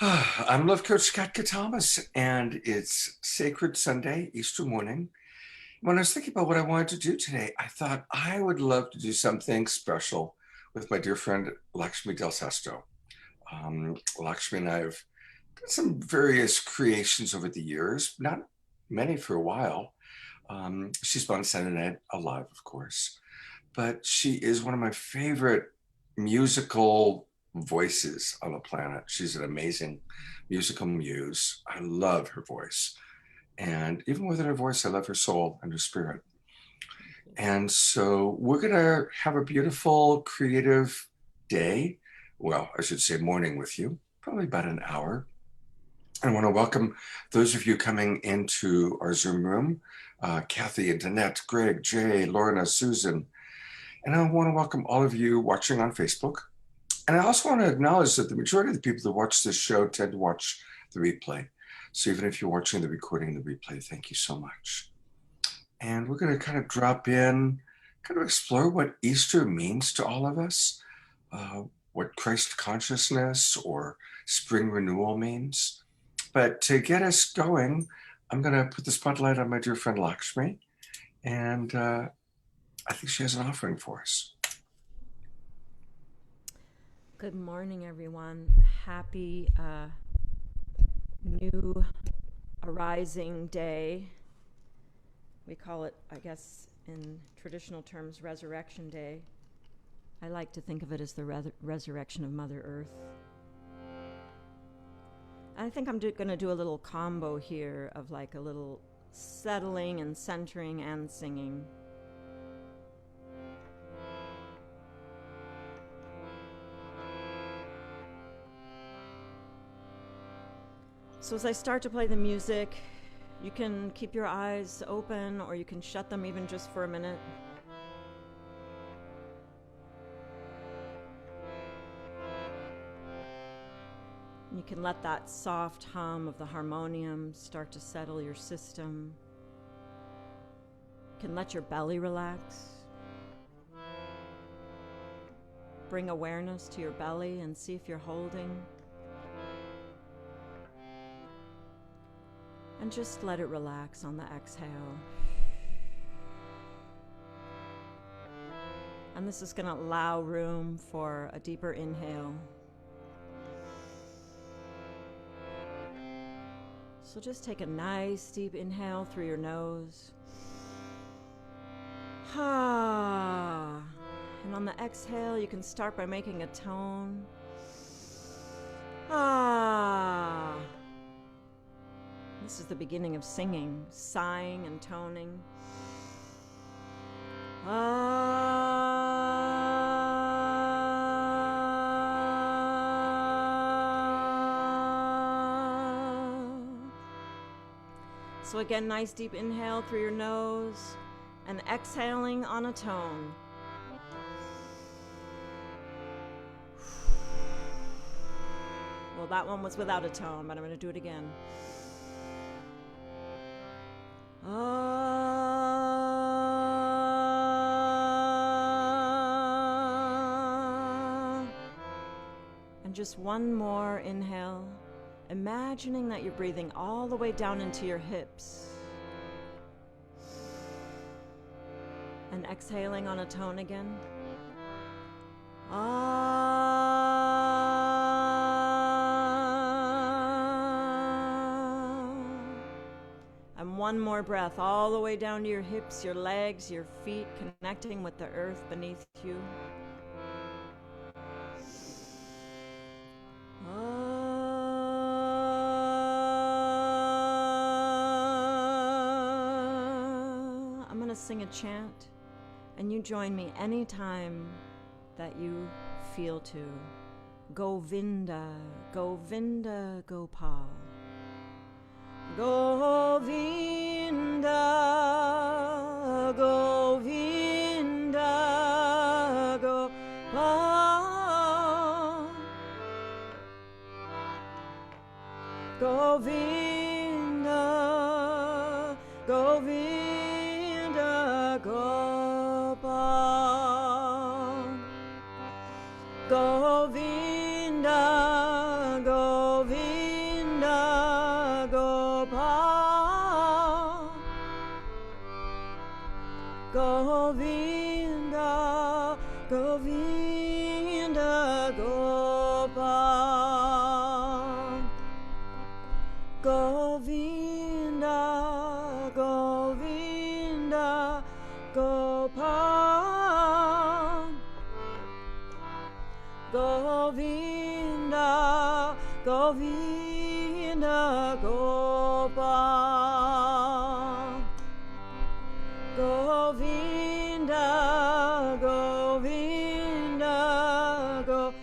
I'm Love Coach Scott Catamas, and it's Sacred Sunday, Easter morning. When I was thinking about what I wanted to do today, I thought I would love to do something special with my dear friend Lakshmi DelSesto. Lakshmi and I have done some various creations over the years, not many for a while. She's been on Saturday Night Alive, of course, but she is one of my favorite musical voices on the planet. She's an amazing musical muse. I love her voice. And even within her voice, I love her soul and her spirit. And so we're going to have a beautiful, creative day. Well, I should say morning with you, probably about an hour. I want to welcome those of you coming into our Zoom room, Kathy and Danette, Greg, Jay, Lorna, Susan. And I want to welcome all of you watching on Facebook. And I also want to acknowledge that the majority of the people that watch this show tend to watch the replay. So even if you're watching the recording, the replay, thank you so much. And we're going to kind of drop in, kind of explore what Easter means to all of us, what Christ consciousness or spring renewal means. But to get us going, I'm going to put the spotlight on my dear friend Lakshmi, and I think she has an offering for us. Good morning, everyone. Happy new arising day. We call it, I guess, in traditional terms, Resurrection Day. I like to think of it as the resurrection of Mother Earth. I think I'm going to do a little combo here of like a little settling and centering and singing. So as I start to play the music, you can keep your eyes open or you can shut them even just for a minute. You can let that soft hum of the harmonium start to settle your system. You can let your belly relax. Bring awareness to your belly and see if you're holding. And just let it relax on the exhale. And this is going to allow room for a deeper inhale. So just take a nice deep inhale through your nose. And on the exhale, you can start by making a tone. This is the beginning of singing, sighing and toning. So again, nice deep inhale through your nose and exhaling on a tone. Well, that one was without a tone, but I'm going to do it again. And just one more inhale, imagining that you're breathing all the way down into your hips. And exhaling on a tone again. And one more breath all the way down to your hips, your legs, your feet, connecting with the earth beneath you. I'm going to sing a chant, and you join me anytime that you feel to. Govinda, Govinda, Gopal. Govinda, Govinda, Gopal. Govinda, Govinda, Gopal. Govinda, Govinda. Govinda Gopal, Govinda, Govinda Gopal,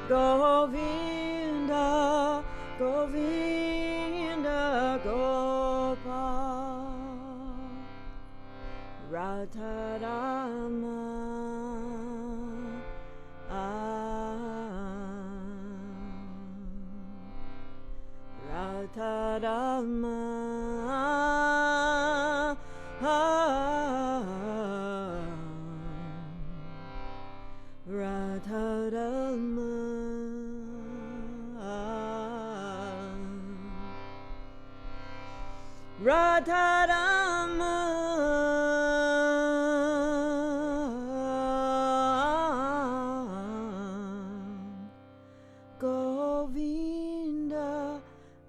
Govinda, Govinda Gopal, Radharama. Radharama, Radharama, Radharama, Govinda,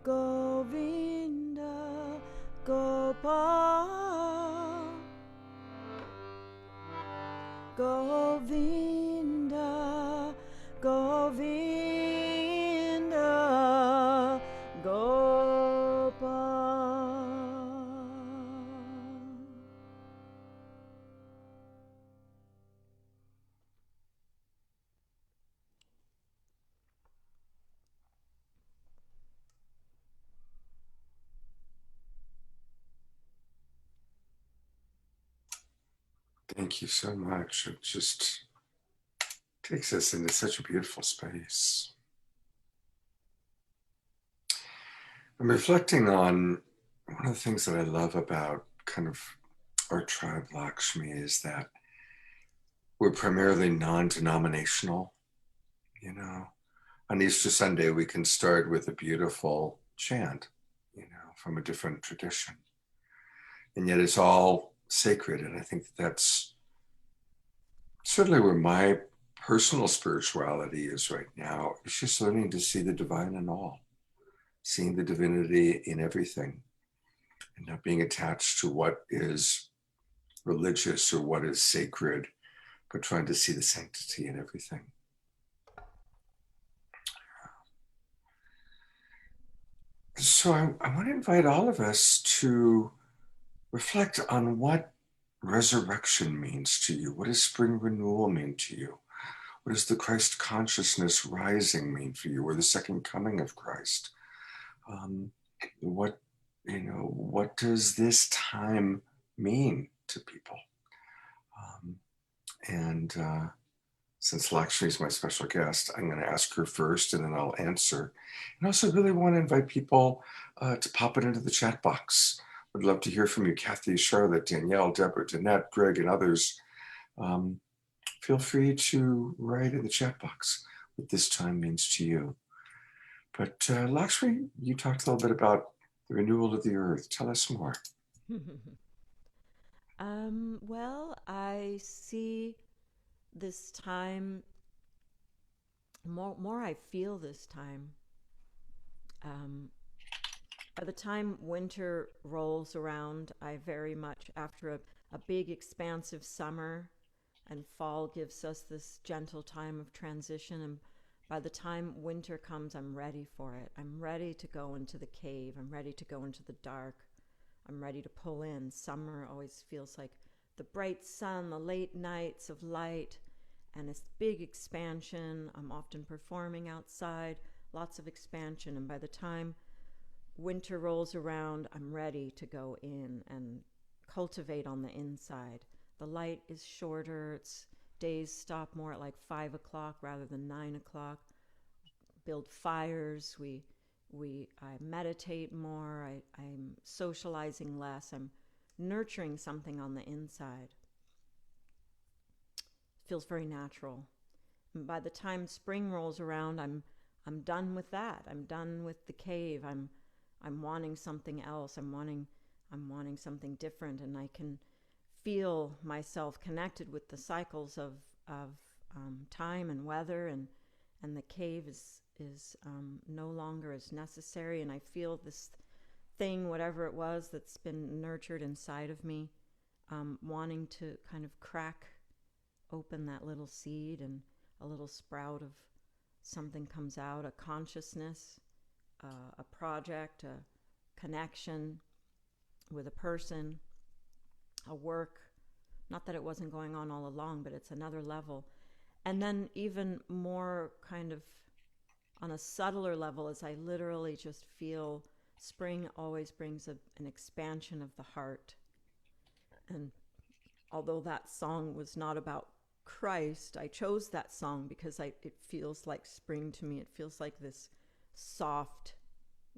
Govinda Gopal, Govinda, Govinda Gopal. Thank you so much. It just takes us into such a beautiful space. I'm reflecting on one of the things that I love about kind of our tribe, Lakshmi, is that we're primarily non-denominational. You know, on Easter Sunday, we can start with a beautiful chant, from a different tradition. And yet it's all sacred. And I think that's certainly where my personal spirituality is right now. It's just learning to see the divine in all, seeing the divinity in everything, and not being attached to what is religious or what is sacred, but trying to see the sanctity in everything. So I want to invite all of us to reflect on what resurrection means to you. What does spring renewal mean to you? What does the Christ consciousness rising mean for you, or the second coming of Christ? What does this time mean to people? And since Lakshmi is my special guest, I'm going to ask her first, and then I'll answer. And also really want to invite people to pop it into the chat box. Would love to hear from you, Kathy, Charlotte, Danielle, Deborah, Danette, Greg, and others. Feel free to write in the chat box what this time means to you. But Lakshmi, you talked a little bit about the renewal of the earth. Tell us more. Well, I see this time more I feel this time. By the time winter rolls around, I very much, after a big expansive summer, and fall gives us this gentle time of transition, and by the time winter comes, I'm ready for it. I'm ready to go into the cave. I'm ready to go into the dark. I'm ready to pull in. Summer always feels like the bright sun, the late nights of light, and this big expansion. I'm often performing outside, lots of expansion, and by the time winter rolls around, I'm ready to go in and cultivate on the inside. The light is shorter. Days stop more at like 5 o'clock rather than 9 o'clock. Build fires. I meditate more. I'm socializing less. I'm nurturing something on the inside. It feels very natural. And by the time spring rolls around, I'm done with that. I'm done with the cave. I'm wanting something else. I'm wanting something different, and I can feel myself connected with the cycles of time and weather, and the cave is no longer as necessary, and I feel this thing, whatever it was that's been nurtured inside of me, wanting to kind of crack open that little seed and a little sprout of something comes out, a consciousness, a project, a connection with a person, a work. Not that it wasn't going on all along, but it's another level. And then even more kind of on a subtler level, as I literally just feel spring always brings an expansion of the heart. And although that song was not about Christ, I chose that song because it feels like spring to me. It feels like this soft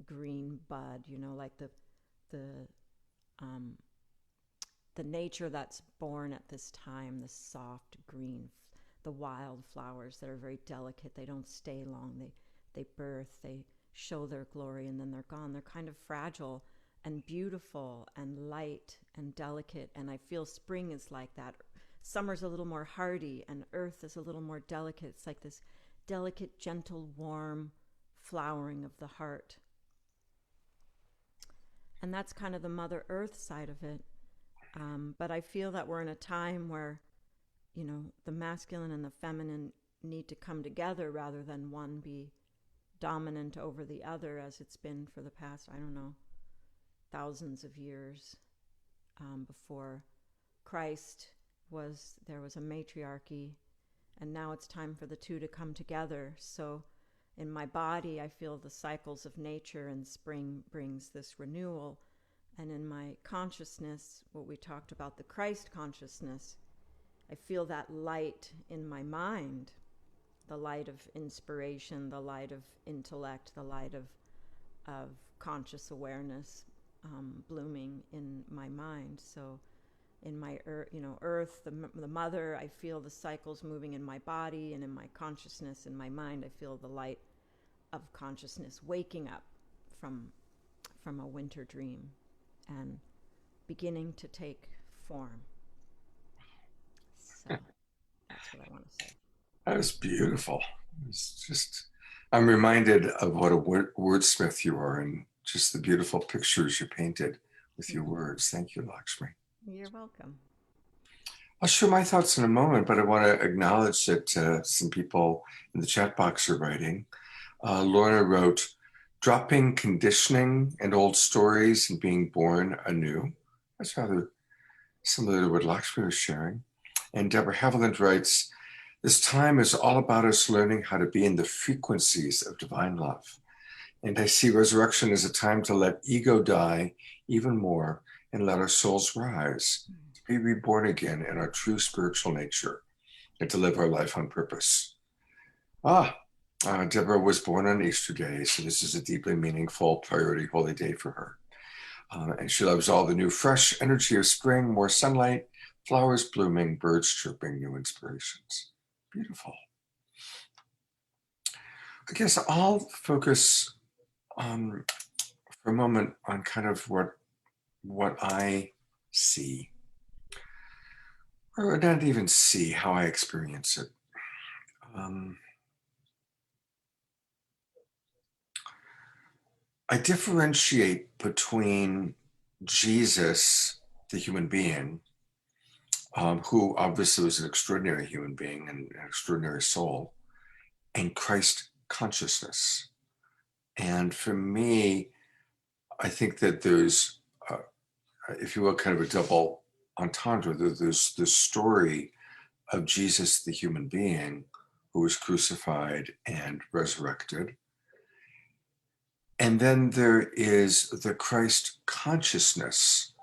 green bud, like the nature that's born at this time, the soft green, the wild flowers that are very delicate. They don't stay long. They birth, they show their glory, and then they're gone. They're kind of fragile and beautiful and light and delicate, and I feel spring is like that. Summer's a little more hardy, and earth is a little more delicate. It's like this delicate, gentle, warm flowering of the heart. And that's kind of the Mother Earth side of it. But I feel that we're in a time where, the masculine and the feminine need to come together rather than one be dominant over the other, as it's been for the past, thousands of years. Before Christ there was a matriarchy, and now it's time for the two to come together. So in my body, I feel the cycles of nature, and spring brings this renewal. And in my consciousness, what we talked about, the Christ consciousness, I feel that light in my mind, the light of inspiration, the light of intellect, the light of conscious awareness blooming in my mind. So in my earth, the mother, I feel the cycles moving in my body, and in my consciousness, in my mind, I feel the light of consciousness waking up from a winter dream and beginning to take form. So that's what I want to say. That was beautiful. It's just, I'm reminded of what a wordsmith you are, and just the beautiful pictures you painted with your words. Thank you, Lakshmi. You're welcome. I'll share my thoughts in a moment, but I want to acknowledge that some people in the chat box are writing. Lorna wrote, dropping conditioning and old stories and being born anew. That's rather similar to what Lakshmi was sharing. And Deborah Haviland writes, this time is all about us learning how to be in the frequencies of divine love. And I see resurrection as a time to let ego die even more and let our souls rise, to be reborn again in our true spiritual nature and to live our life on purpose. Deborah was born on Easter Day, so this is a deeply meaningful priority holy day for her. And she loves all the new fresh energy of spring, more sunlight, flowers blooming, birds chirping, new inspirations. Beautiful. I guess I'll focus for a moment on kind of what I see, or not even see, how I experience it. I differentiate between Jesus, the human being, who obviously was an extraordinary human being and an extraordinary soul, and Christ consciousness. And for me, I think that there's, if you will, kind of a double entendre. There's the story of Jesus, the human being, who was crucified and resurrected. And then there is the Christ consciousness,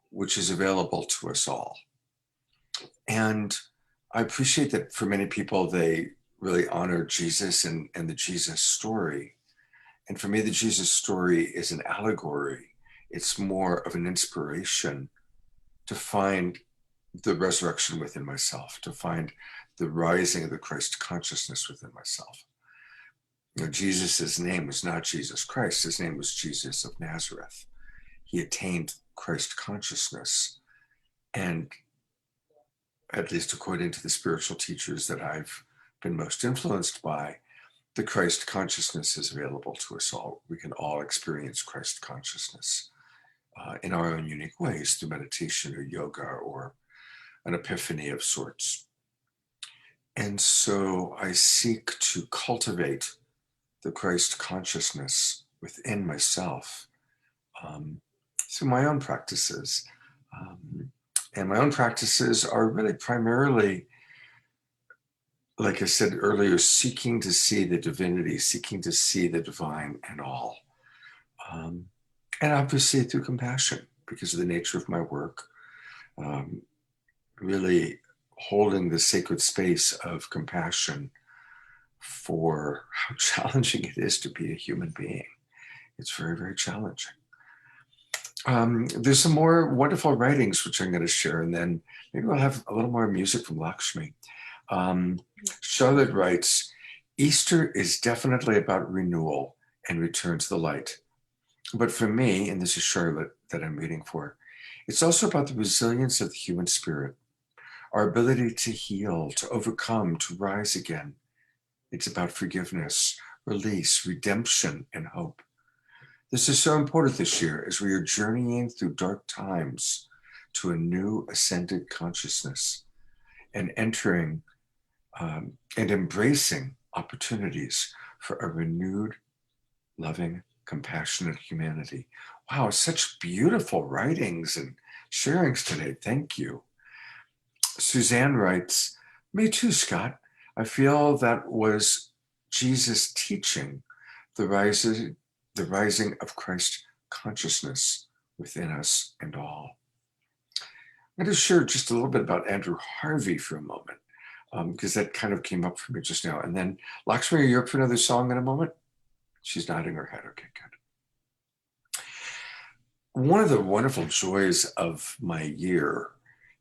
which is available to us all. And I appreciate that for many people, they really honor Jesus and the Jesus story. And for me, the Jesus story is an allegory. It's more of an inspiration to find the resurrection within myself, to find the rising of the Christ consciousness within myself. Jesus' name was not Jesus Christ. His name was Jesus of Nazareth. He attained Christ consciousness. And at least according to the spiritual teachers that I've been most influenced by, the Christ consciousness is available to us all. We can all experience Christ consciousness in our own unique ways through meditation or yoga or an epiphany of sorts. And so I seek to cultivate the Christ consciousness within myself through my own practices. And my own practices are really primarily, like I said earlier, seeking to see the divinity, seeking to see the divine in all. And obviously through compassion, because of the nature of my work, really holding the sacred space of compassion for how challenging it is to be a human being. It's very, very challenging. There's some more wonderful writings which I'm going to share, and then maybe we'll have a little more music from Lakshmi. Charlotte writes, Easter is definitely about renewal and return to the light. But for me, and this is Charlotte that I'm reading for, it's also about the resilience of the human spirit, our ability to heal, to overcome, to rise again. It's about forgiveness, release, redemption, and hope. This is so important this year as we are journeying through dark times to a new ascended consciousness and entering and embracing opportunities for a renewed, loving, compassionate humanity. Wow, such beautiful writings and sharings today. Thank you. Suzanne writes, me too, Scott. I feel that was Jesus teaching the rising of Christ consciousness within us and all. I'm going to share just a little bit about Andrew Harvey for a moment, because that kind of came up for me just now. And then, Lakshmi, are you up for another song in a moment? She's nodding her head. Okay, good. One of the wonderful joys of my year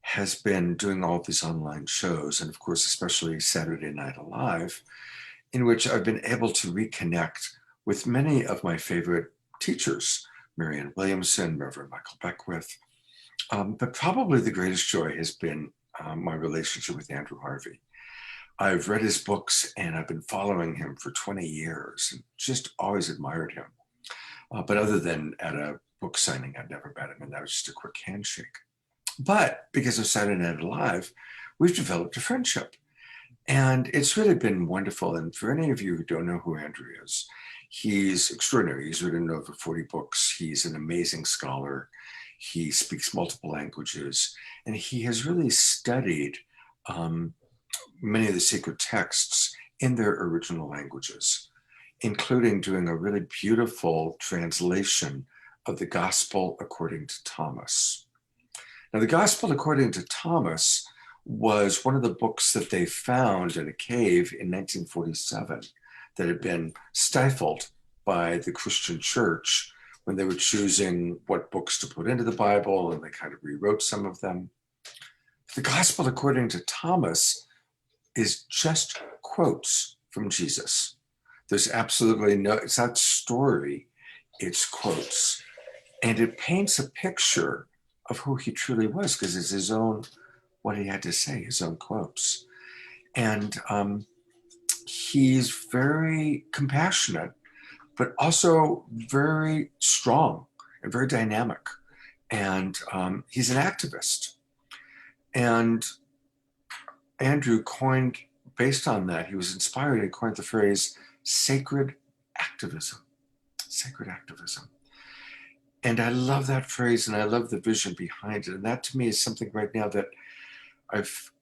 has been doing all these online shows, and of course, especially Saturday Night Live, in which I've been able to reconnect with many of my favorite teachers, Marianne Williamson, Reverend Michael Beckwith. But probably the greatest joy has been my relationship with Andrew Harvey. I've read his books and I've been following him for 20 years and just always admired him. But other than at a book signing, I'd never met him, and that was just a quick handshake. But because of Saturday Night Live, we've developed a friendship. And it's really been wonderful. And for any of you who don't know who Andrew is, he's extraordinary. He's written over 40 books. He's an amazing scholar. He speaks multiple languages. And he has really studied many of the sacred texts in their original languages, including doing a really beautiful translation of the Gospel according to Thomas. Now, the Gospel according to Thomas was one of the books that they found in a cave in 1947 that had been stifled by the Christian church when they were choosing what books to put into the Bible, and they kind of rewrote some of them. The Gospel according to Thomas is just quotes from Jesus. There's absolutely no, it's not story, it's quotes. And it paints a picture of who he truly was, because it's his own, what he had to say, his own quotes. And he's very compassionate, but also very strong and very dynamic. And he's an activist. And Andrew coined, based on that, he was inspired and coined the phrase sacred activism. Sacred activism. And I love that phrase, and I love the vision behind it. And that to me is something right now that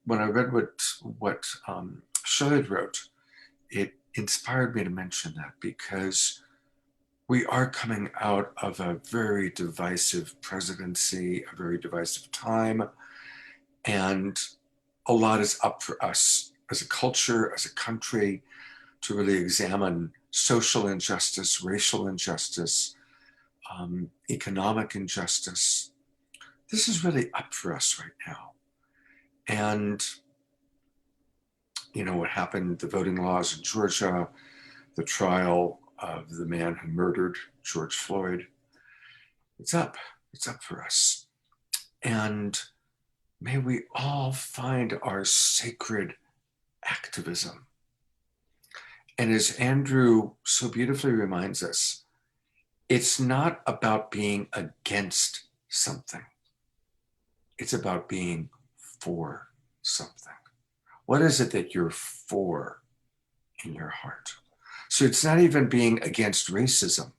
when I read what Charlotte wrote, it inspired me to mention that, because we are coming out of a very divisive presidency, a very divisive time, and a lot is up for us as a culture, as a country, to really examine social injustice, racial injustice, economic injustice. This is really up for us right now. And, you know, what happened, the voting laws in Georgia, the trial of the man who murdered George Floyd, it's up for us. And may we all find our sacred activism. And as Andrew so beautifully reminds us, it's not about being against something. It's about being for something. What is it that you're for in your heart? So it's not even being against racism,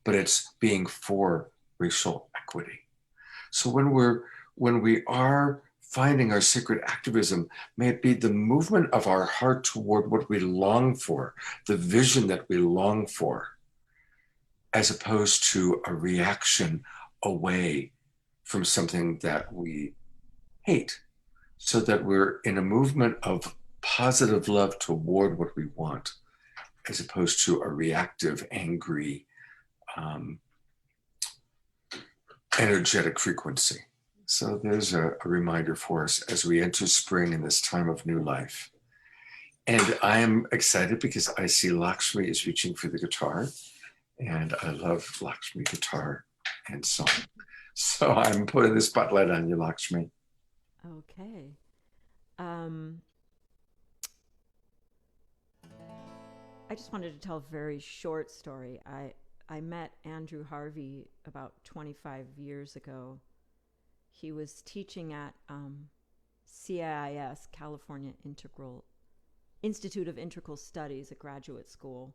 but it's being for racial equity. So when we are finding our sacred activism, may it be the movement of our heart toward what we long for, the vision that we long for, as opposed to a reaction away from something that we hate, so that we're in a movement of positive love toward what we want, as opposed to a reactive, angry, um, energetic frequency. So there's a reminder for us as we enter spring in this time of new life. And I am excited because I see Lakshmi is reaching for the guitar, and I love Lakshmi guitar and song. So I'm putting the spotlight on you, Lakshmi. Okay. I just wanted to tell a very short story. I met Andrew Harvey about 25 years ago. He was teaching at CIIS, California Institute of Integral Studies, a graduate school.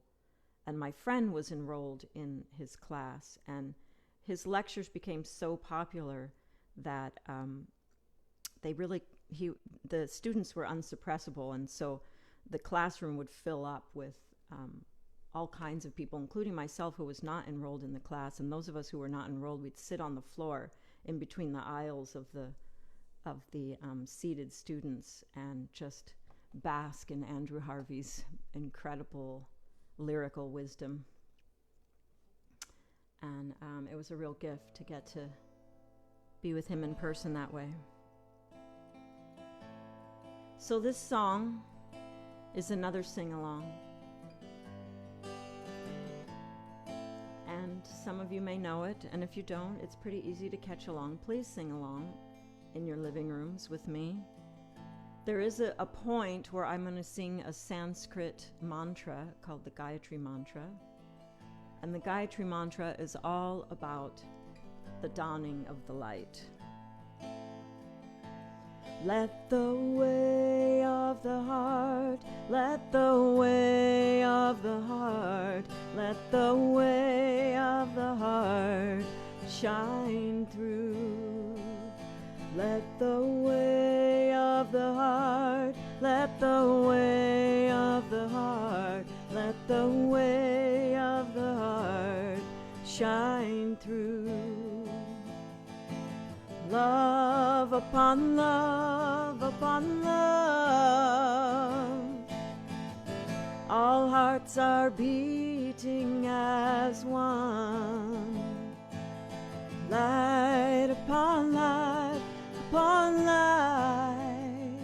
And my friend was enrolled in his class, and his lectures became so popular that the students were unsuppressible, and so the classroom would fill up with all kinds of people, including myself, who was not enrolled in the class. And those of us who were not enrolled, we'd sit on the floor in between the aisles of the seated students and just bask in Andrew Harvey's incredible lyrical wisdom. And it was a real gift to get to be with him in person that way. So this song is another sing-along. And some of you may know it, and if you don't, it's pretty easy to catch along. Please sing along in your living rooms with me. There is a point where I'm going to sing a Sanskrit mantra called the Gayatri Mantra. And the Gayatri Mantra is all about the dawning of the light. Let the way of the heart, let the way of the heart, let the way of the heart shine through. Let the way of the heart, let the way of the heart, let the way of the heart shine through. Love upon love upon love, all hearts are beating as one. Light upon light upon light,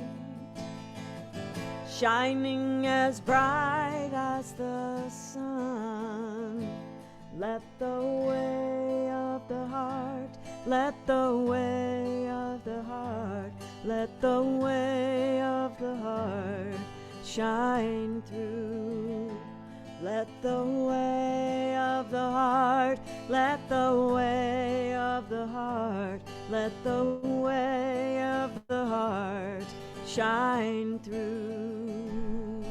shining as bright as the sun. Let the way of the heart, let the way of the heart, let the way of the heart shine through. Let the way of the heart, let the way of the heart, let the way of the heart shine through.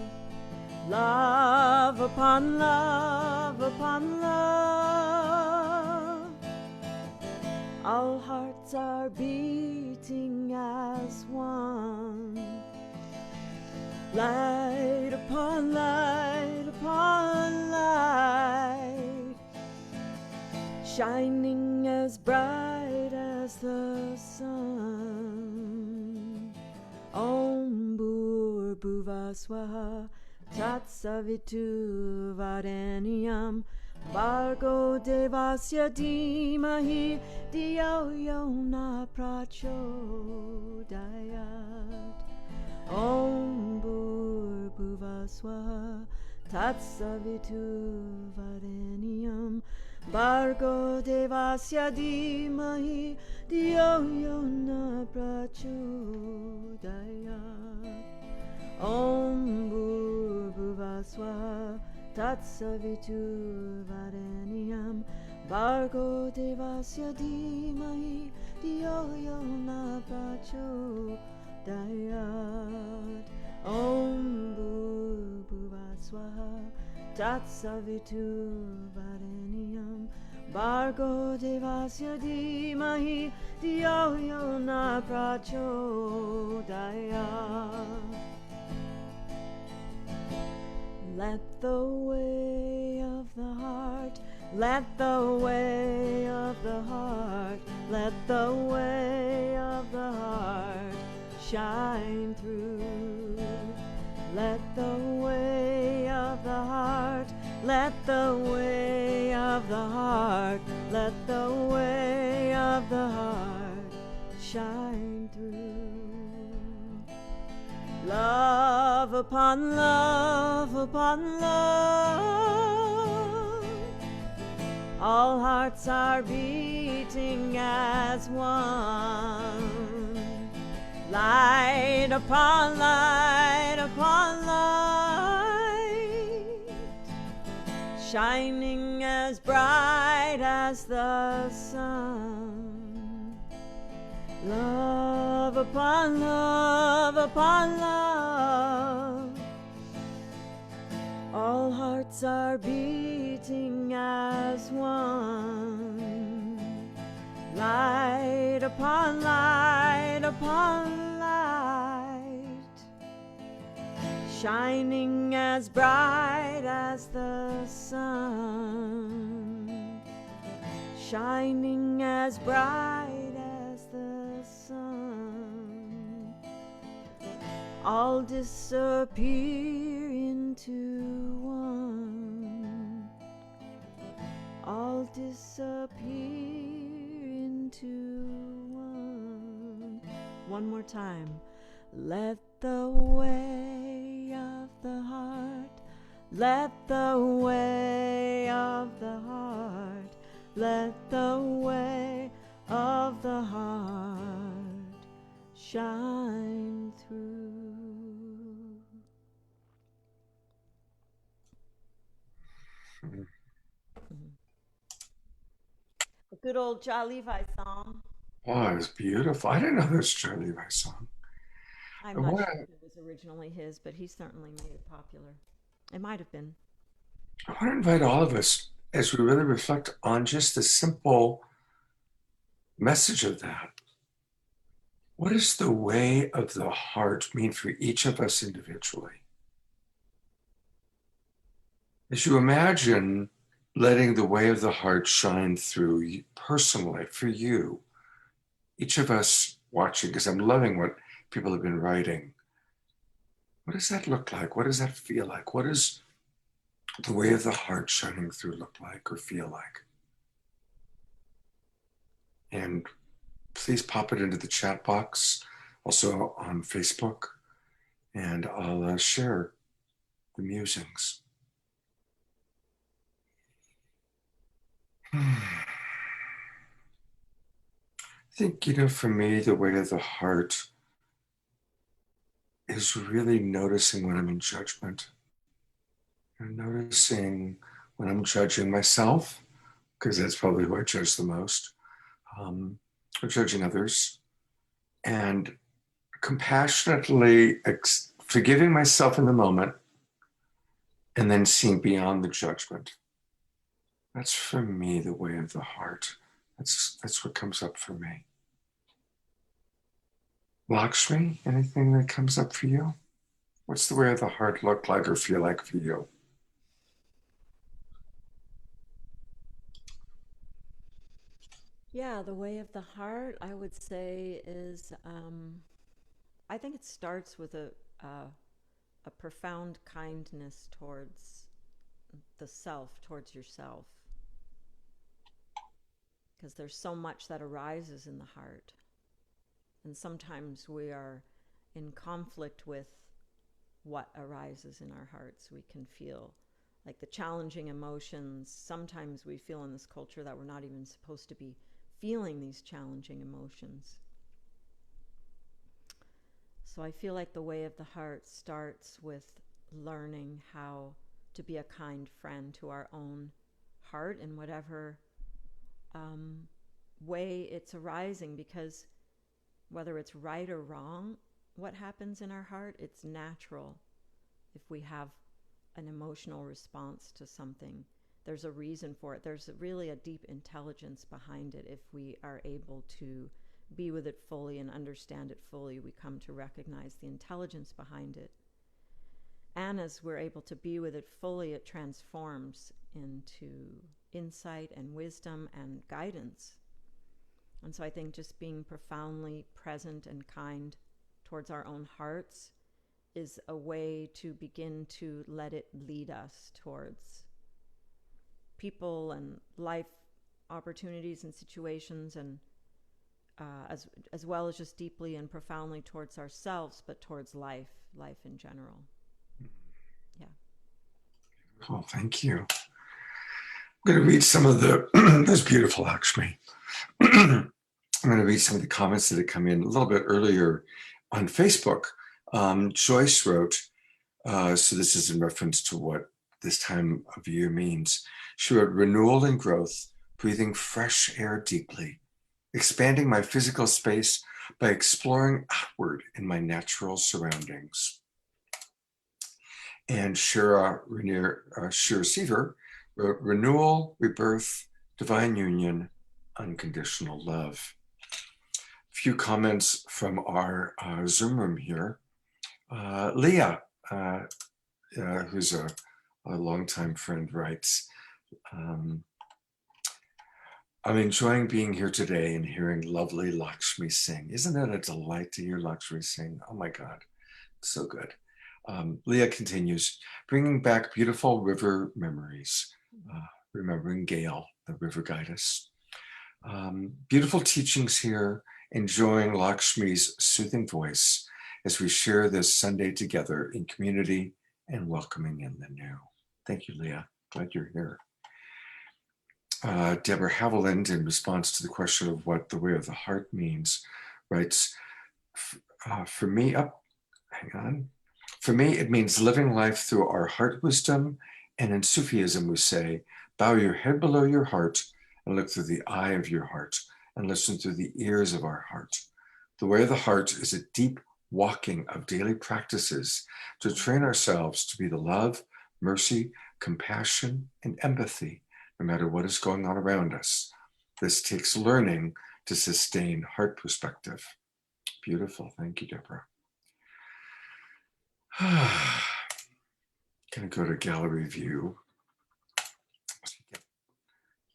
Love upon love upon love, all hearts are beating as one. Light upon light upon light, shining as bright as the sun. Om Bhur Bhuva Swaha Tat Savitu Vareniyam Bhargo Devasya Dhimahi Dhiyo Yona Prachodayat. Om Bhur Bhuva Swaha Tat Savitu Vareniyam Bhargo Devasya Dhimahi Dhiyo Yona Prachodayat. Om Bhur Bhuva Swaha Tat Savitu Vareniyam Bhargo Devasya Dhimahi Dhiyo Yona Prachodayat. Dayat Om Bhuva Swaha Tatsavitu Vareniyam Bhargo Devasya Dhimahi Dhiyo Yo Na Prachodayat. Let the way of the heart, let the way of the heart, let the way of the heart shine through. Let the way of the heart, let the way of the heart, let the way of the heart shine through. Love upon love upon love, all hearts are beating as one. Light upon light upon light, shining as bright as the sun. Love upon love upon love, all hearts are beating as one. Light upon light upon light, shining as bright as the sun. Shining as bright as the sun. All disappear into one. All disappear into one. One more time. Let the way of the heart, let the way of the heart, let the way of the heart shine through. A good old Jah Levi song. Oh, it was beautiful. I didn't know this Charlie Levi song. I'm not sure if it was originally his, but he certainly made it popular. It might have been. I want to invite all of us as we really reflect on just the simple message of that. What does the way of the heart mean for each of us individually? As you imagine letting the way of the heart shine through you personally for you, each of us watching, because I'm loving what people have been writing. What does that look like? What does that feel like? What does the way of the heart shining through look like or feel like? And please pop it into the chat box, also on Facebook, and I'll share the musings. I think, for me, the way of the heart is really noticing when I'm in judgment. And noticing when I'm judging myself, because that's probably who I judge the most, or judging others, and compassionately forgiving myself in the moment, and then seeing beyond the judgment. That's for me the way of the heart. That's what comes up for me. Lakshmi, anything that comes up for you? What's the way of the heart look like or feel like for you? Yeah, the way of the heart, I would say, is I think it starts with a profound kindness towards the self, towards yourself. Because there's so much that arises in the heart. And sometimes we are in conflict with what arises in our hearts. We can feel like the challenging emotions. Sometimes we feel in this culture that we're not even supposed to be feeling these challenging emotions. So I feel like the way of the heart starts with learning how to be a kind friend to our own heart in whatever way it's arising, because whether it's right or wrong, what happens in our heart. It's natural if we have an emotional response to something. There's a reason for it. There's really a deep intelligence behind it. If we are able to be with it fully and understand it fully, we come to recognize the intelligence behind it. And as we're able to be with it fully, it transforms into insight and wisdom and guidance. And so I think just being profoundly present and kind towards our own hearts is a way to begin to let it lead us towards people and life opportunities and situations, and as well as just deeply and profoundly towards ourselves, but towards life in general. Yeah. Oh, thank you. I'm going to read some of the, that's beautiful, Lakshmi. I'm going to read some of the comments that had come in a little bit earlier on Facebook. Joyce wrote, so this is in reference to what this time of year means. She wrote, renewal and growth, breathing fresh air deeply, expanding my physical space by exploring outward in my natural surroundings. And Shira Seaver wrote, renewal, rebirth, divine union, unconditional love. A few comments from our Zoom room here. Leah, who's a longtime friend, writes, I'm enjoying being here today and hearing lovely Lakshmi sing. Isn't it a delight to hear Lakshmi sing? Oh my God, so good. Leah continues, bringing back beautiful river memories, remembering Gail, the river goddess. Beautiful teachings here, enjoying Lakshmi's soothing voice as we share this Sunday together in community and welcoming in the new. Thank you, Leah. Glad you're here. Deborah Haviland, in response to the question of what the way of the heart means, writes, for me, it means living life through our heart wisdom, and in Sufism we say, bow your head below your heart and look through the eye of your heart and listen through the ears of our heart. The way of the heart is a deep walking of daily practices to train ourselves to be the love, mercy, compassion, and empathy, no matter what is going on around us. This takes learning to sustain heart perspective. Beautiful. Thank you, Deborah. Gonna go to gallery view.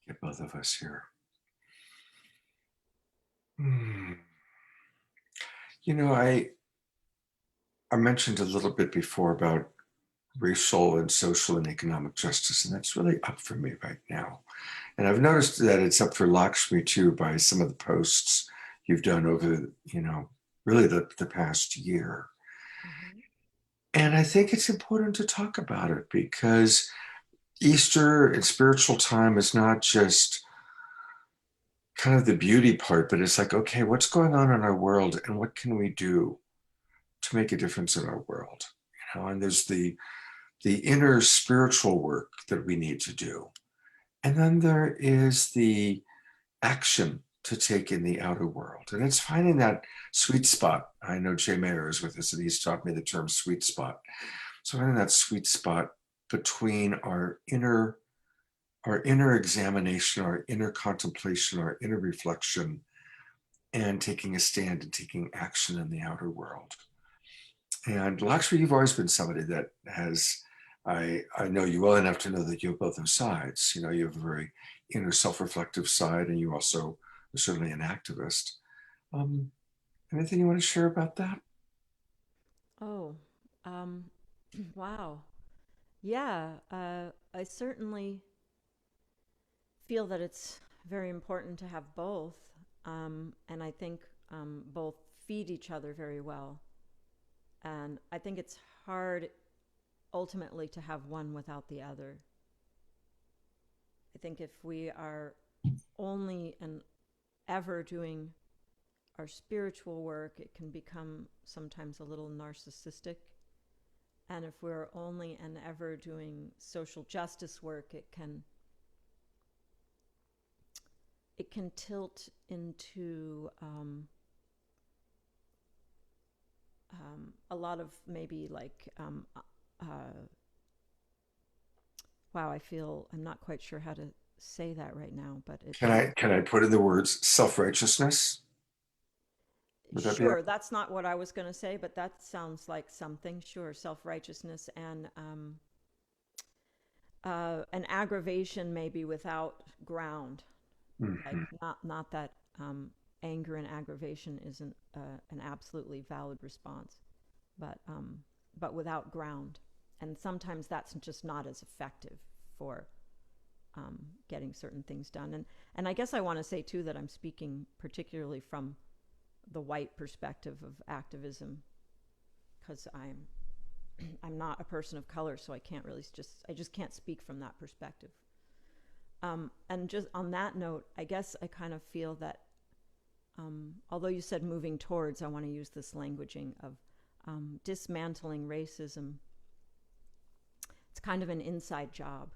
Get both of us here. You know, I mentioned a little bit before about racial and social and economic justice, and that's really up for me right now. And I've noticed that it's up for Lakshmi too by some of the posts you've done over, really the past year. Mm-hmm. And I think it's important to talk about it because Easter and spiritual time is not just kind of the beauty part, but it's like, okay, what's going on in our world and what can we do to make a difference in our world? And there's the inner spiritual work that we need to do. And then there is the action to take in the outer world. And it's finding that sweet spot. I know Jay Mayer is with us and he's taught me the term sweet spot. So finding that sweet spot between our inner examination, our inner contemplation, our inner reflection, and taking a stand and taking action in the outer world. And Lakshmi, you've always been somebody that has, I know you well enough to know that you have both those sides. You have a very inner self-reflective side, and you also are certainly an activist. Anything you want to share about that? Oh, wow. Yeah, I certainly feel that it's very important to have both. And I think both feed each other very well. And I think it's hard ultimately to have one without the other. I think if we are only and ever doing our spiritual work, it can become sometimes a little narcissistic. And if we're only and ever doing social justice work, it can tilt into a lot of maybe like, wow, I feel I'm not quite sure how to say that right now, but Can it's I put in the words self-righteousness? Would that be sure. That's not what I was going to say, but that sounds like something. Sure, self-righteousness and an aggravation maybe without ground, like Mhm. not that anger and aggravation isn't an absolutely valid response, but without ground, and sometimes that's just not as effective for getting certain things done. And I guess I want to say too that I'm speaking particularly from the white perspective of activism, because I'm not a person of color, so I just can't speak from that perspective. And just on that note, I guess I kind of feel that, although you said moving towards, I want to use this languaging of dismantling racism. It's kind of an inside job,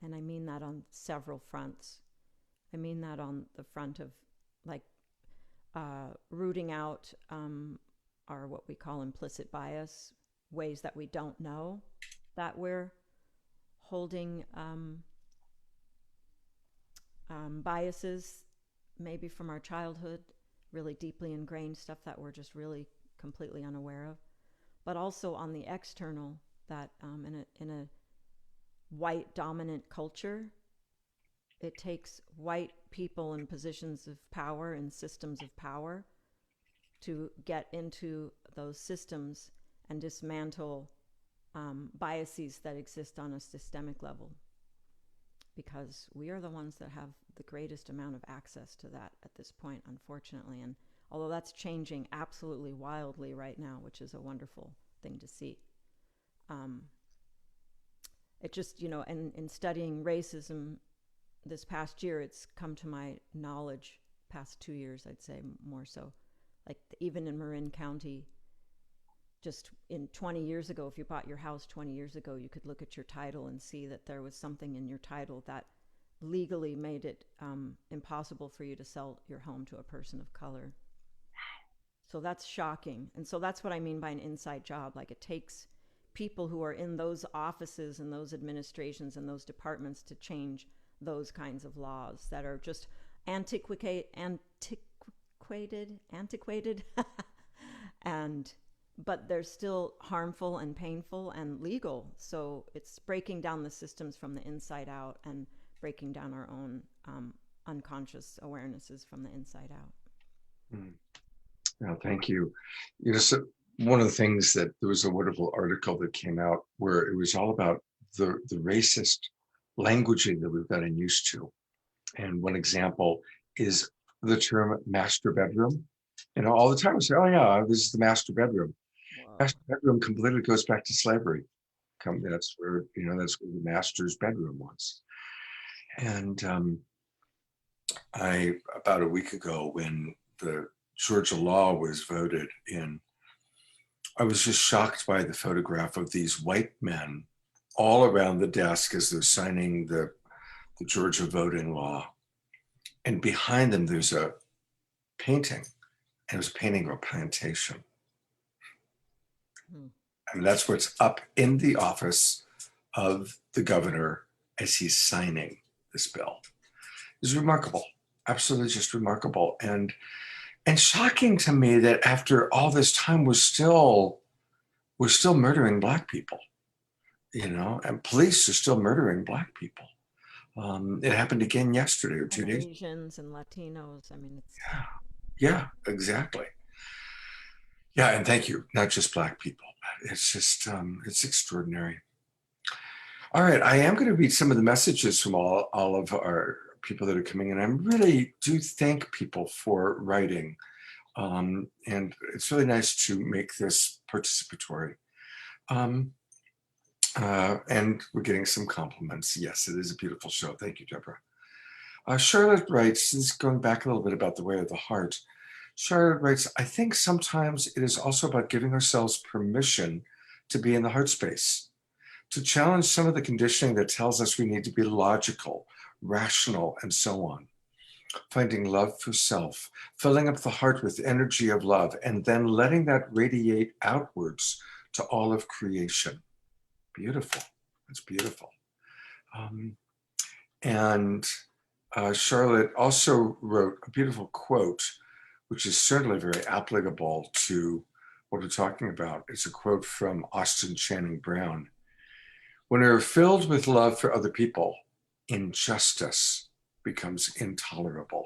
and I mean that on several fronts. I mean that on the front of like rooting out our what we call implicit bias, ways that we don't know that we're holding biases, maybe from our childhood, really deeply ingrained stuff that we're just really completely unaware of. But also on the external, that in a white dominant culture, it takes white people in positions of power and systems of power to get into those systems and dismantle biases that exist on a systemic level, because we are the ones that have the greatest amount of access to that at this point, unfortunately. And although that's changing absolutely wildly right now, which is a wonderful thing to see, it just, in studying racism this past year, it's come to my knowledge, past 2 years, I'd say more so, like even in Marin County, just in 20 years ago, if you bought your house 20 years ago, you could look at your title and see that there was something in your title that legally made it impossible for you to sell your home to a person of color. So that's shocking. And so that's what I mean by an inside job. Like, it takes people who are in those offices and those administrations and those departments to change those kinds of laws that are just antiquated and but they're still harmful and painful and legal. So it's breaking down the systems from the inside out and breaking down our own unconscious awarenesses from the inside out. Mm. No, thank you. So one of the things that there was a wonderful article that came out where it was all about the racist languaging that we've gotten used to. And one example is the term master bedroom. All the time we say, oh yeah, this is the master bedroom. Whoa. Master bedroom completely goes back to slavery. That's where, that's where the master's bedroom was. And about a week ago, when the Georgia law was voted in, I was just shocked by the photograph of these white men all around the desk as they're signing the Georgia voting law. And behind them, there's a painting, and it was a painting of a plantation. I mean, that's what's up in the office of the governor as he's signing this bill. It's remarkable, absolutely just remarkable. And shocking to me that after all this time we're still murdering Black people, and police are still murdering Black people. It happened again yesterday or 2 days. Asians and Latinos. I mean, it's yeah, exactly. Yeah, and thank you. Not just Black people. It's just it's extraordinary. All right, I am going to read some of the messages from all of our people that are coming in. I really do thank people for writing. And it's really nice to make this participatory. And we're getting some compliments. Yes, it is a beautiful show. Thank you, Deborah. Charlotte writes, this is going back a little bit about the way of the heart. Charlotte writes, I think sometimes it is also about giving ourselves permission to be in the heart space, to challenge some of the conditioning that tells us we need to be logical, rational, and so on. finding love for self, filling up the heart with energy of love, and then letting that radiate outwards to all of creation. Beautiful. That's beautiful. And Charlotte also wrote a beautiful quote, which is certainly very applicable to what we're talking about. It's a quote from Austin Channing Brown. When we're filled with love for other people, injustice becomes intolerable.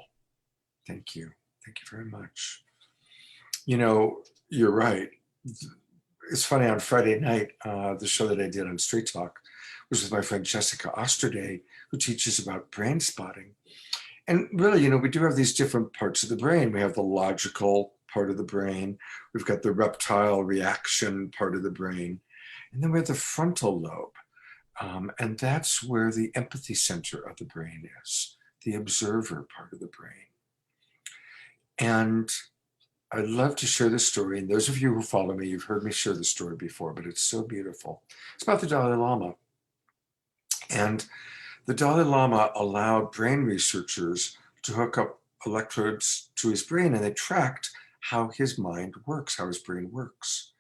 Thank you. Thank you very much. You know, you're right. It's funny, on Friday night, the show that I did on Street Talk was with my friend Jessica Osterday, who teaches about brain spotting. And really, you know, we do have these different parts of the brain. We have the logical part of the brain. We've got the reptile reaction part of the brain. And then we have the frontal lobe. And that's where the empathy center of the brain is, the observer part of the brain. And I'd love to share this story. And those of you who follow me, you've heard me share the story before, but it's so beautiful. It's about the Dalai Lama. And the Dalai Lama allowed brain researchers to hook up electrodes to his brain, and they tracked how his mind works, how his brain works.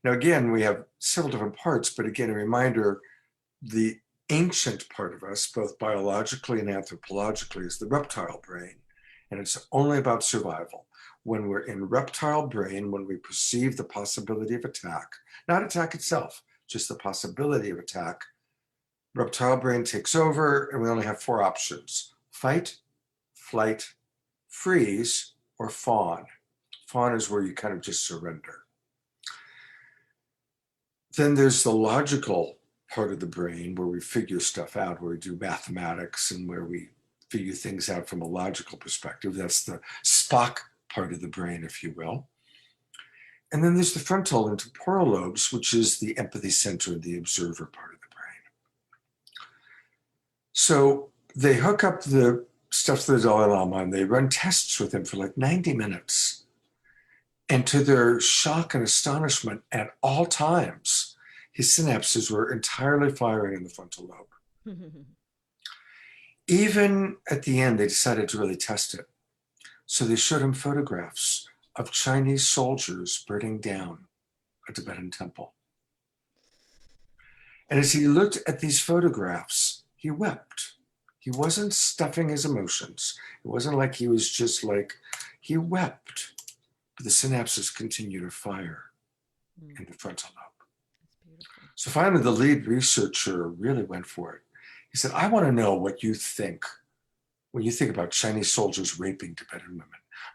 Now, again, we have several different parts, but again, a reminder, the ancient part of us, both biologically and anthropologically, is the reptile brain, and it's only about survival. When we're in reptile brain, when we perceive the possibility of attack, not attack itself, just the possibility of attack, reptile brain takes over, and we only have 4 options: fight, flight, freeze, or fawn. Fawn is where you kind of just surrender. Then there's the logical part of the brain where we figure stuff out, where we do mathematics and where we figure things out from a logical perspective. That's the Spock part of the brain, if you will. And then there's the frontal and temporal lobes, which is the empathy center, the observer part of the brain. So they hook up the stuff to the Dalai Lama and they run tests with him for like 90 minutes. And to their shock and astonishment, at all times, his synapses were entirely firing in the frontal lobe. Even at the end, they decided to really test it. So they showed him photographs of Chinese soldiers burning down a Tibetan temple. And as he looked at these photographs, he wept. He wasn't stuffing his emotions. It wasn't like he was just like, he wept. But the synapses continued to fire in the frontal lobe. So finally, the lead researcher really went for it. He said, I want to know what you think when you think about Chinese soldiers raping Tibetan women,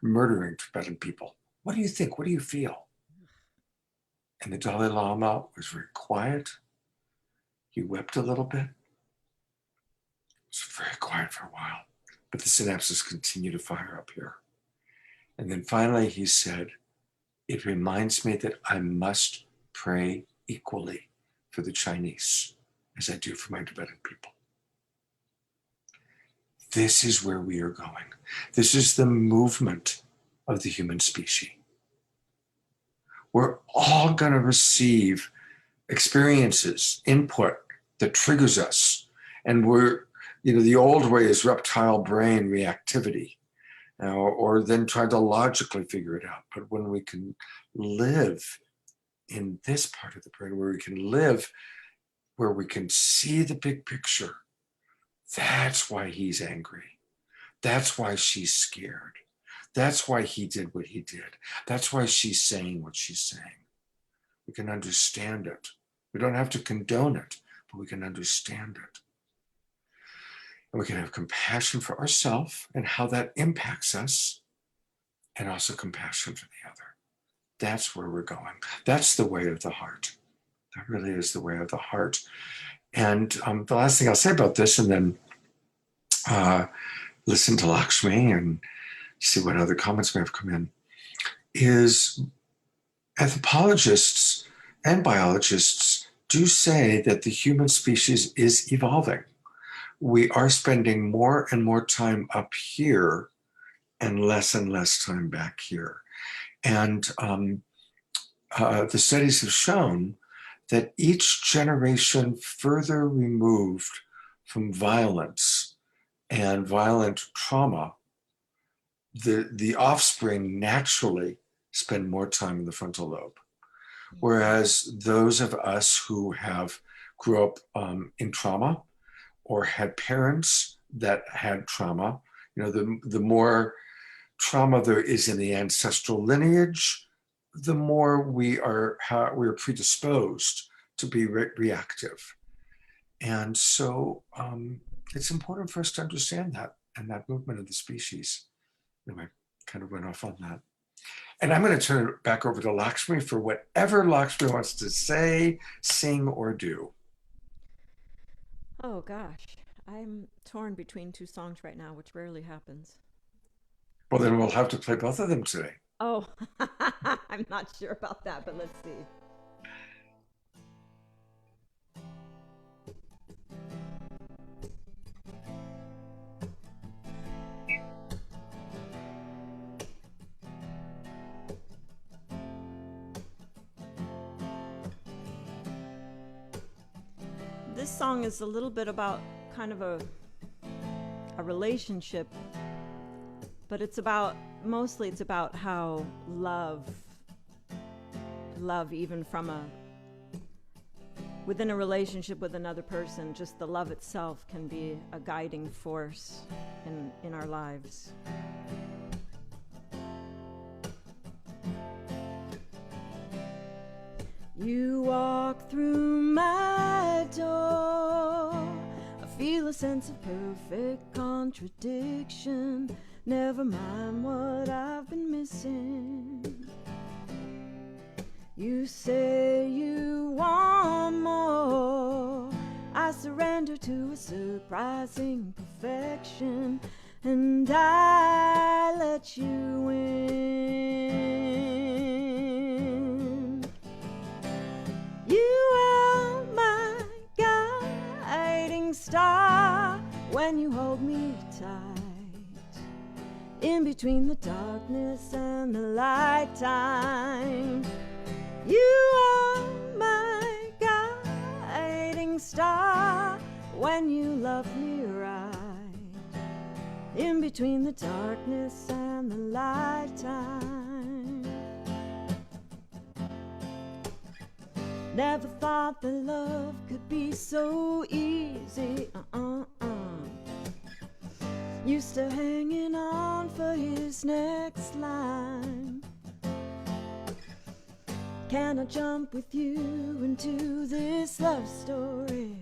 murdering Tibetan people. What do you think? What do you feel? And the Dalai Lama was very quiet. He wept a little bit. It was very quiet for a while, but the synapses continued to fire up here. And then finally he said, it reminds me that I must pray equally for the Chinese as I do for my Tibetan people. This is where we are going. This is the movement of the human species. We're all going to receive experiences, input that triggers us. And we're, the old way is reptile brain reactivity, or then try to logically figure it out. But when we can live in this part of the brain, where we can live, where we can see the big picture, that's why he's angry. That's why she's scared. That's why he did what he did. That's why she's saying what she's saying. We can understand it. We don't have to condone it, but we can understand it. And we can have compassion for ourselves and how that impacts us, and also compassion for the other. That's where we're going. That's the way of the heart. That really is the way of the heart. And the last thing I'll say about this, and then listen to Lakshmi and see what other comments may have come in, is anthropologists and biologists do say that the human species is evolving. We are spending more and more time up here and less time back here. And the studies have shown that each generation further removed from violence and violent trauma the offspring naturally spend more time in the frontal lobe. Whereas those of us who have grew up in trauma or had parents that had trauma, the more trauma there is in the ancestral lineage, the more we're predisposed to be reactive. And so it's important for us to understand that and that movement of the species. I kind of went off on that. And I'm going to turn it back over to Lakshmi for whatever Lakshmi wants to say, sing, or do. Oh gosh, I'm torn between two songs right now, which rarely happens. Well, then we'll have to play both of them today. Oh, I'm not sure about that, but let's see. This song is a little bit about kind of a relationship, but mostly it's about how love even within a relationship with another person, just the love itself can be a guiding force in our lives. You walk through my door, I feel a sense of perfect contradiction. Never mind what I've been missing. You say you want more, I surrender to a surprising perfection, and I let you in. You are my guiding star when you hold me tight, in between the darkness and the light time. You are my guiding star when you love me right, in between the darkness and the light time. Never thought that love could be so easy. Used to hanging on for his next line. Can I jump with you into this love story?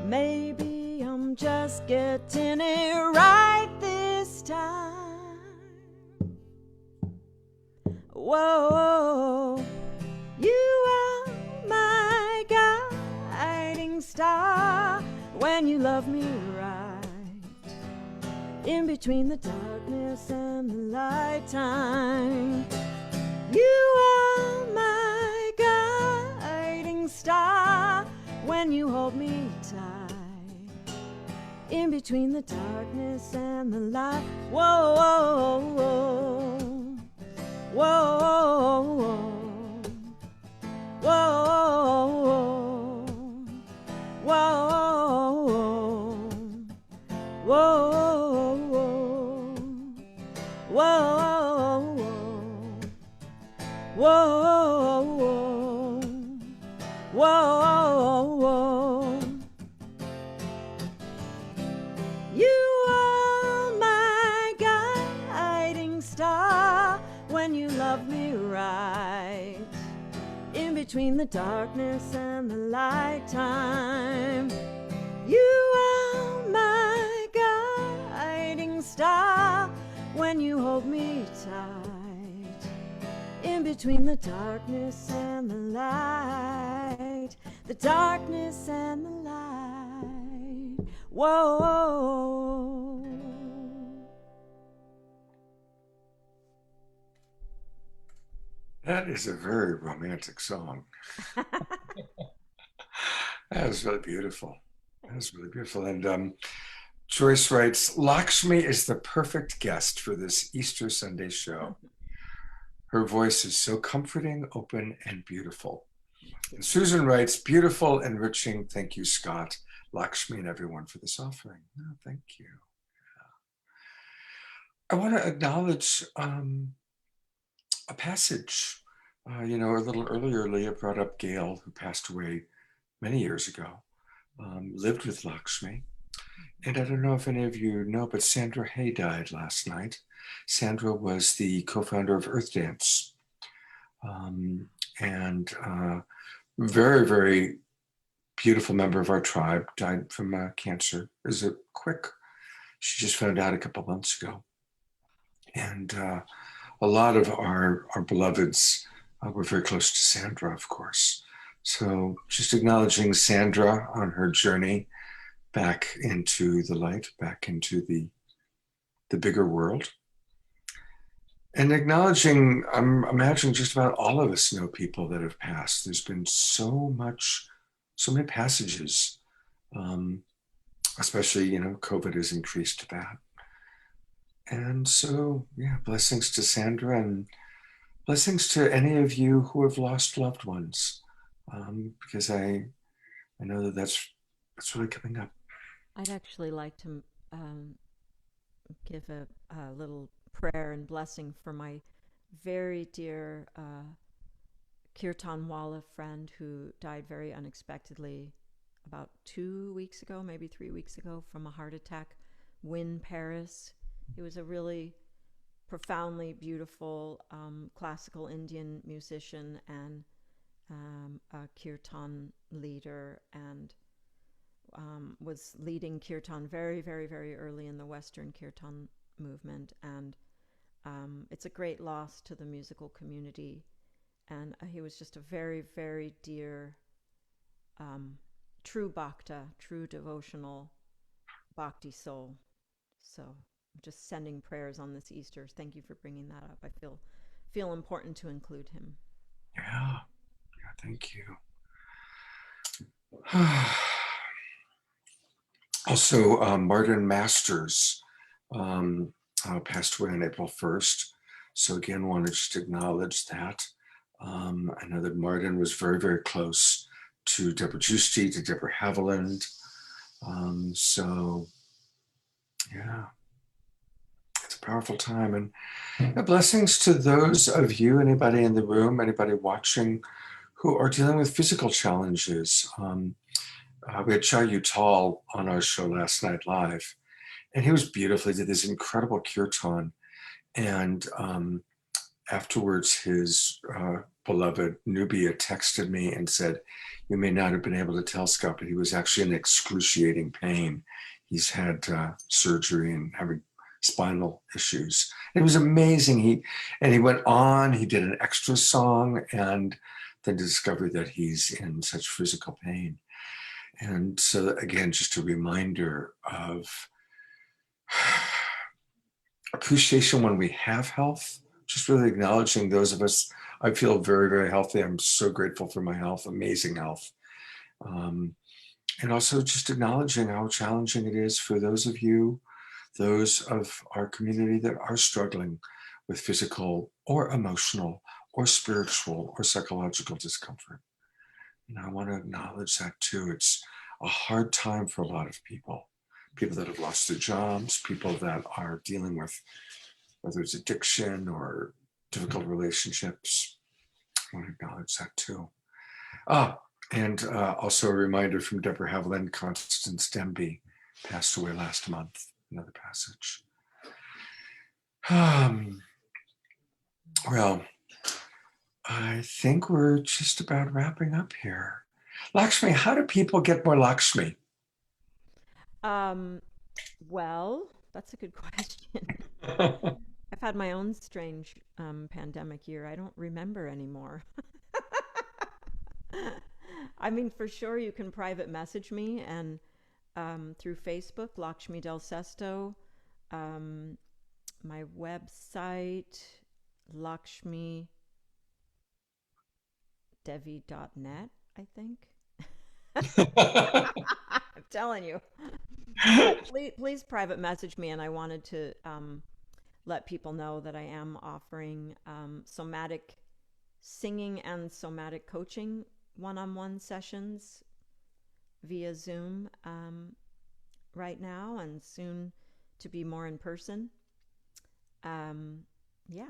Maybe I'm just getting it right this time. Whoa, you are my guiding star when you love me right, in between the darkness and the light time. You are my guiding star when you hold me tight, in between the darkness and the light. Whoa, whoa, whoa, whoa, whoa, whoa, whoa, whoa, whoa. Whoa, whoa, whoa, whoa. You are my guiding star when you love me right, in between the darkness and the light time. You are my guiding star when you hold me tight, in between the darkness and the light, the darkness and the light. Whoa. That is a very romantic song. That is really beautiful. That is really beautiful. And Joyce writes, Lakshmi is the perfect guest for this Easter Sunday show. Her voice is so comforting, open, and beautiful. And Susan writes, beautiful, enriching. Thank you, Scott, Lakshmi, and everyone for this offering. Oh, thank you. I want to acknowledge a passage. A little earlier, Leah brought up Gail, who passed away many years ago, lived with Lakshmi. And I don't know if any of you know, but Sandra Hay died last night. Sandra was the co-founder of Earth Dance, and very, very beautiful member of our tribe, died from cancer. It was a quick, she just found out a couple months ago. And a lot of our beloveds were very close to Sandra, of course. So just acknowledging Sandra on her journey back into the light, back into the bigger world. And acknowledging, I'm imagining just about all of us know people that have passed. There's been so many passages, especially, COVID has increased that. And so, yeah, blessings to Sandra and blessings to any of you who have lost loved ones, because I know that's really coming up. I'd actually like to give a little prayer and blessing for my very dear Kirtanwala friend who died very unexpectedly about 2 weeks ago, maybe 3 weeks ago, from a heart attack. Wynn Paris. He was a really profoundly beautiful classical Indian musician and a kirtan leader, and was leading kirtan very, very, very early in the Western kirtan movement. And it's a great loss to the musical community. And he was just a very, very dear, true bhakta, true devotional bhakti soul. So I'm just sending prayers on this Easter. Thank you for bringing that up. I feel important to include him. Yeah, thank you. Also, Martin Masters passed away on April 1st. So again, wanted just to acknowledge that. I know that Martin was very, very close to Deborah Giusti, to Deborah Haviland. So yeah, it's a powerful time. And blessings to those of you, anybody in the room, anybody watching, who are dealing with physical challenges. We had Chayu Tal on our show last night live, and he was beautiful. He did this incredible kirtan. And afterwards, his beloved Nubia texted me and said, "You may not have been able to tell, Scott, but he was actually in excruciating pain. He's had surgery and having spinal issues." It was amazing. He went on, he did an extra song, and then discovered that he's in such physical pain. And so again, just a reminder of appreciation when we have health, just really acknowledging those of us. I feel very, very healthy. I'm so grateful for my health, amazing health. And also just acknowledging how challenging it is for those of you, those of our community that are struggling with physical or emotional or spiritual or psychological discomfort. I want to acknowledge that too. It's a hard time for a lot of people that have lost their jobs, people that are dealing with whether it's addiction or difficult relationships. I want to acknowledge that too. And also a reminder from Deborah Haviland, Constance Demby passed away last month. Another passage. Well, I think we're just about wrapping up here. Lakshmi, how do people get more Lakshmi? Well, that's a good question. I've had my own strange pandemic year. I don't remember anymore. I mean, for sure, you can private message me and through Facebook, Lakshmi DelSesto, my website, lakshmidevi.net, I think. I'm telling you. Please private message me, and I wanted to let people know that I am offering somatic singing and somatic coaching one-on-one sessions via Zoom right now, and soon to be more in person. Yeah.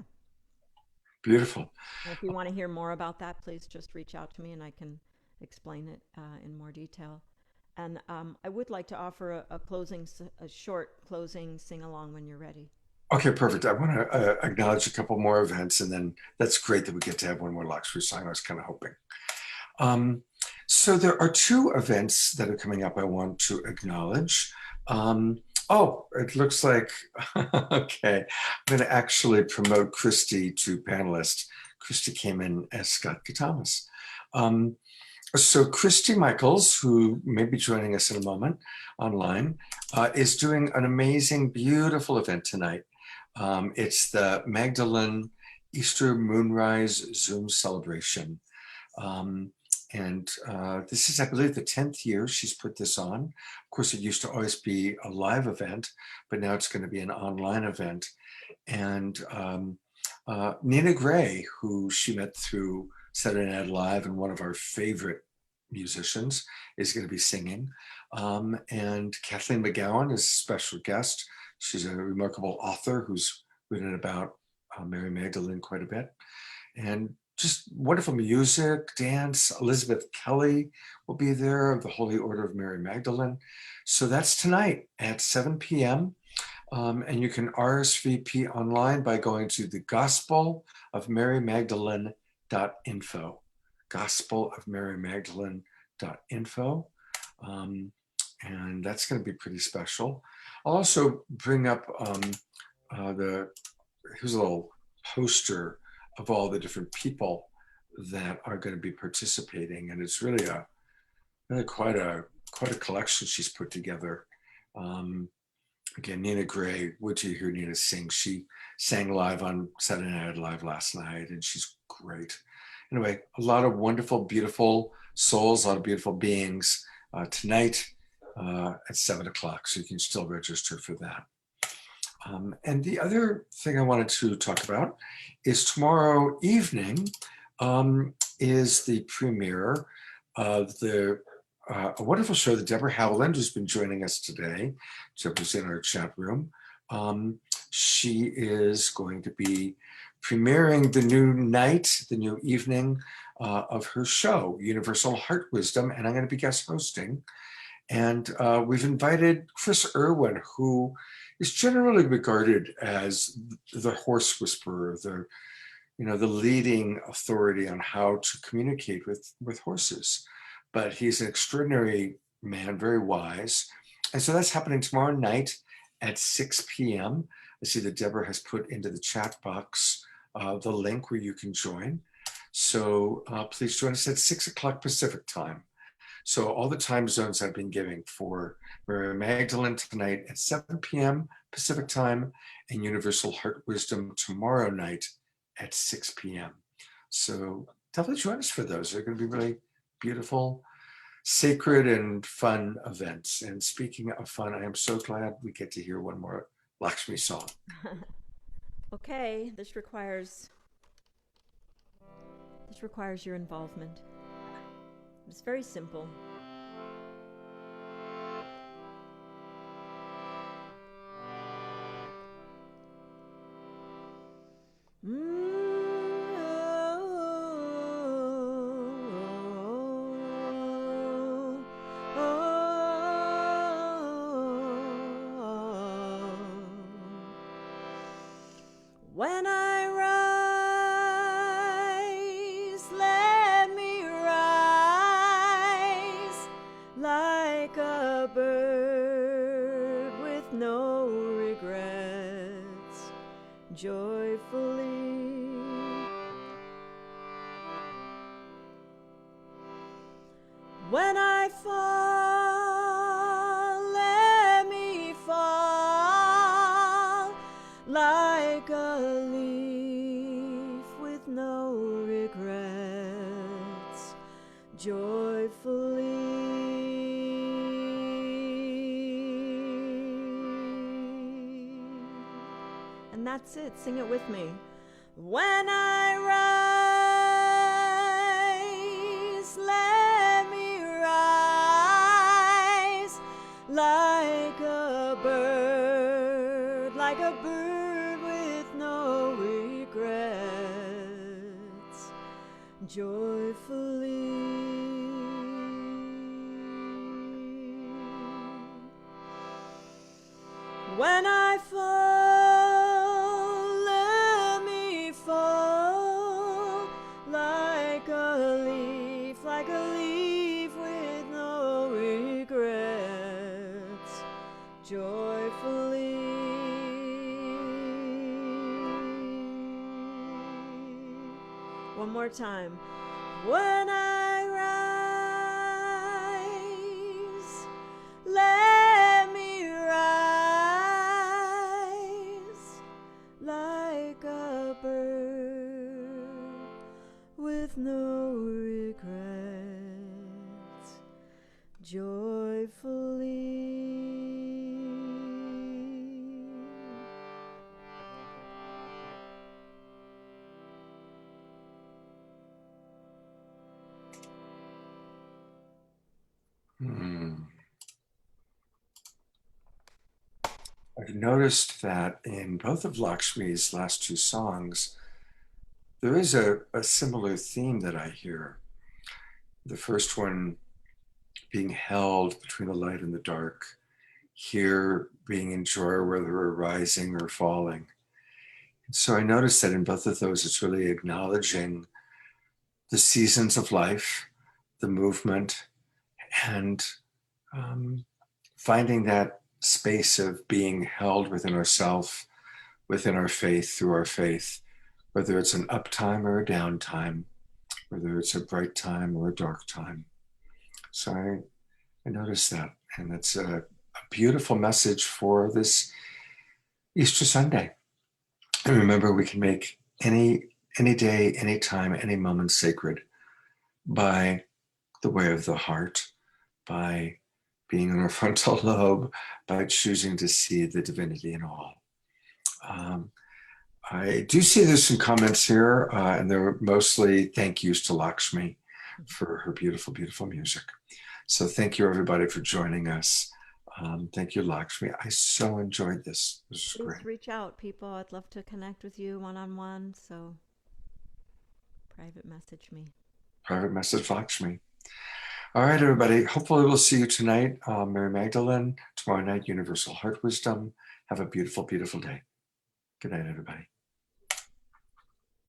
Beautiful. And if you want to hear more about that, please just reach out to me and I can explain it in more detail. And I would like to offer a short closing sing along when you're ready. Okay, perfect. I want to acknowledge a couple more events, and then that's great that we get to have one more Lakshmi song. I was kind of hoping. Um, so there are two events that are coming up I want to acknowledge. Oh, it looks like, okay, I'm going to actually promote Christy to panelist. Christy came in as Scott Catamas. So Christy Michaels, who may be joining us in a moment online, is doing an amazing, beautiful event tonight. It's the Magdalene Easter Moonrise Zoom celebration. Um, and this is, I believe, the 10th year she's put this on. Of course, it used to always be a live event, but now it's going to be an online event. And Nina Gray, who she met through Saturday Night Live and one of our favorite musicians, is going to be singing. And Kathleen McGowan is a special guest. She's a remarkable author who's written about Mary Magdalene quite a bit. And just wonderful music, dance. Elizabeth Kelly will be there of the Holy Order of Mary Magdalene. So that's tonight at 7 p.m. And you can RSVP online by going to the Gospel of Mary Magdalene.info. Gospel of Mary Magdalene.info. And that's going to be pretty special. I'll also bring up here's a little poster of all the different people that are going to be participating, and it's really quite a collection she's put together. Again, Nina Gray, would you hear Nina sing? She sang live on Saturday Night Live last night, and she's great. Anyway, a lot of wonderful, beautiful souls, a lot of beautiful beings tonight at 7 o'clock, so you can still register for that. And the other thing I wanted to talk about is tomorrow evening is the premiere of a wonderful show that Deborah Howland, who's been joining us today, Deborah's in our chat room. She is going to be premiering the new evening of her show, Universal Heart Wisdom, and I'm going to be guest hosting. And we've invited Chris Irwin, who is generally regarded as the horse whisperer, the leading authority on how to communicate with horses. But he's an extraordinary man, very wise. And so that's happening tomorrow night at 6 p.m. I see that Deborah has put into the chat box the link where you can join. So please join us at 6 o'clock Pacific time. So all the time zones I've been giving for Mary Magdalene tonight at 7 p.m. Pacific time, and Universal Heart Wisdom tomorrow night at 6 p.m. So definitely join us for those. They're going to be really beautiful, sacred, and fun events. And speaking of fun, I am so glad we get to hear one more Lakshmi song. Okay, this requires your involvement. It's very simple. When I rise, let me rise like a bird with no regrets, joyfully. When I fall, let me fall like a leaf with no regrets, joyfully. And that's it. Sing it with me. When I rise, let me rise like a bird with joyfully. When I fall, let me fall like a leaf with no regrets, joyfully. One more time. When I rise, let me rise like a bird with no regrets, joyfully. I've noticed that in both of Lakshmi's last two songs, there is a similar theme that I hear. The first one being held between the light and the dark, here being in joy, whether we're rising or falling. And so I noticed that in both of those, it's really acknowledging the seasons of life, the movement, and finding that space of being held within ourselves, within our faith, through our faith, whether it's an up time or a down time, whether it's a bright time or a dark time. So I noticed that, and that's a beautiful message for this Easter Sunday. And remember, we can make any day, any time, any moment sacred by the way of the heart, by being in our frontal lobe, by choosing to see the divinity in all. I do see there's some comments here, and they're mostly thank yous to Lakshmi for her beautiful, beautiful music. So thank you, everybody, for joining us. Thank you, Lakshmi. I so enjoyed this. This was great. Please reach out, people. I'd love to connect with you one-on-one, so private message me. Private message, Lakshmi. All right, everybody. Hopefully we'll see you tonight. Mary Magdalene, tomorrow night, Universal Heart Wisdom. Have a beautiful, beautiful day. Good night, everybody.